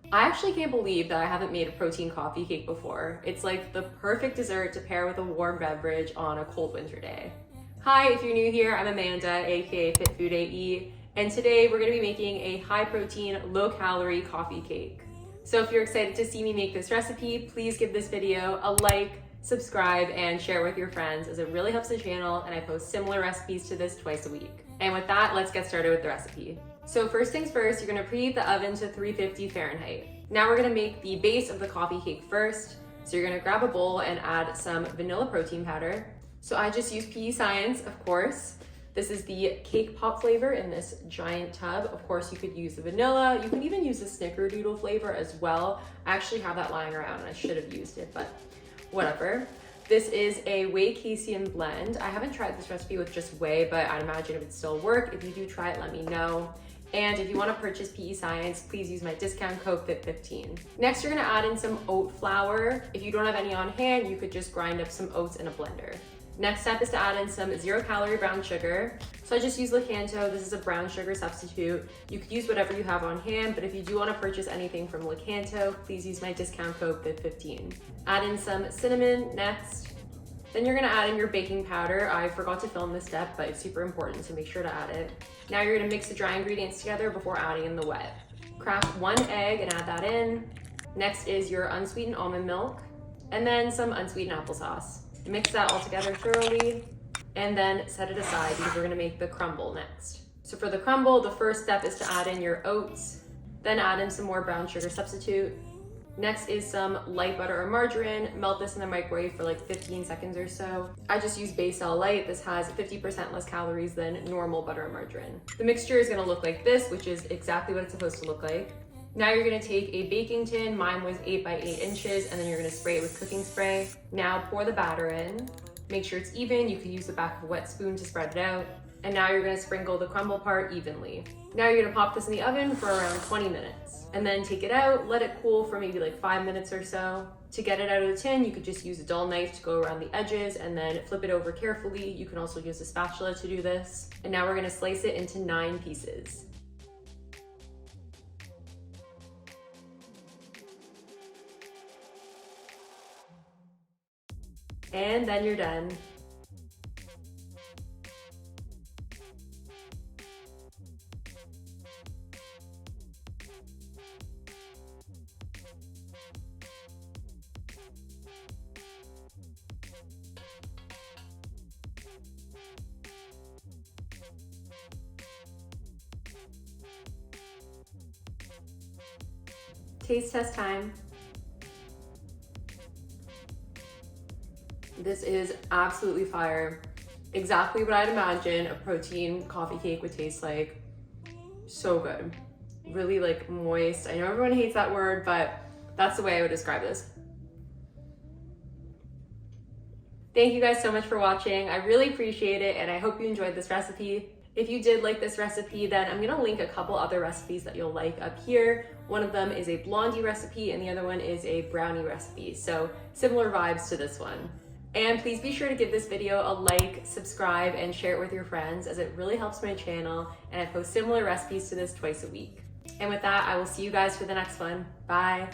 I actually can't believe that I haven't made a protein coffee cake before. It's like the perfect dessert to pair with a warm beverage on a cold winter day. Hi, if you're new here, I'm Amanda, aka Fit Food AE, and today we're gonna be making a high protein, low calorie coffee cake. So if you're excited to see me make this recipe, please give this video a like, subscribe, and share with your friends as it really helps the channel, and I post similar recipes to this twice a week. And with that, let's get started with the recipe. So first things first, you're gonna preheat the oven to 350 Fahrenheit. Now we're gonna make the base of the coffee cake first. So you're gonna grab a bowl and add some vanilla protein powder. So I just use PE Science, of course. This is the cake pop flavor in this giant tub. Of course, you could use the vanilla. You can even use the snickerdoodle flavor as well. I actually have that lying around and I should have used it, but whatever. This is a whey casein blend. I haven't tried this recipe with just whey, but I'd imagine it would still work. If you do try it, let me know. And if you want to purchase PE Science, please use my discount code FIT15. Next, you're going to add in some oat flour. If you don't have any on hand, you could just grind up some oats in a blender. Next step is to add in some 0-calorie brown sugar. So I just use Lakanto. This is a brown sugar substitute. You could use whatever you have on hand, but if you do want to purchase anything from Lakanto, please use my discount code FIT15. Add in some cinnamon next. Then you're gonna add in your baking powder. I forgot to film this step, but it's super important, so make sure to add it. Now you're gonna mix the dry ingredients together before adding in the wet. Crack 1 egg and add that in. Next is your unsweetened almond milk, and then some unsweetened applesauce. Mix that all together thoroughly, and then set it aside because we're gonna make the crumble next. So for the crumble, the first step is to add in your oats, then add in some more brown sugar substitute. Next is some light butter or margarine. Melt this in the microwave for like 15 seconds or so. I just use Baysal Light. This has 50% less calories than normal butter or margarine. The mixture is gonna look like this, which is exactly what it's supposed to look like. Now you're gonna take a baking tin. Mine was 8 by 8 inches, and then you're gonna spray it with cooking spray. Now pour the batter in. Make sure it's even. You could use the back of a wet spoon to spread it out. And now you're gonna sprinkle the crumble part evenly. Now you're gonna pop this in the oven for around 20 minutes. And then take it out, let it cool for maybe like 5 minutes or so. To get it out of the tin, you could just use a dull knife to go around the edges and then flip it over carefully. You can also use a spatula to do this. And now we're gonna slice it into 9 pieces. And then you're done. Taste test time. This is absolutely fire. Exactly what I'd imagine a protein coffee cake would taste like. So good. Really like moist. I know everyone hates that word, but that's the way I would describe this. Thank you guys so much for watching. I really appreciate it, and I hope you enjoyed this recipe. If you did like this recipe, then I'm gonna link a couple other recipes that you'll like up here. One of them is a blondie recipe, and the other one is a brownie recipe. So similar vibes to this one. And please be sure to give this video a like, subscribe, and share it with your friends, as it really helps my channel, and I post similar recipes to this twice a week. And with that, I will see you guys for the next one. Bye.